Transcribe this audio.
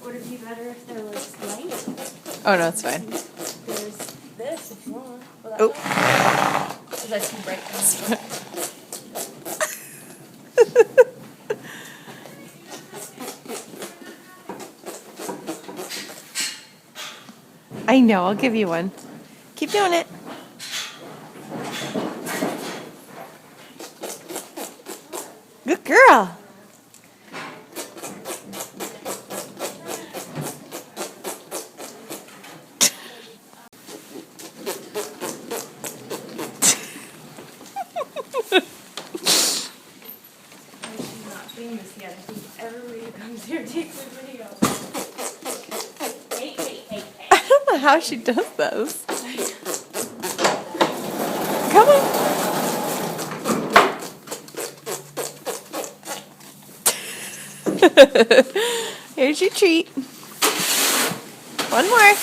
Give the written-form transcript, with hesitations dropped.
Would it be better if there was light? Oh, no, it's fine. There's this if you want. Oh. Is that too bright? I know, I'll give you one. Keep doing it. Good girl. She's not famous yet. I think everybody who comes here takes a video. Hey. I don't know how she does those. Come on. Here's your treat. One more.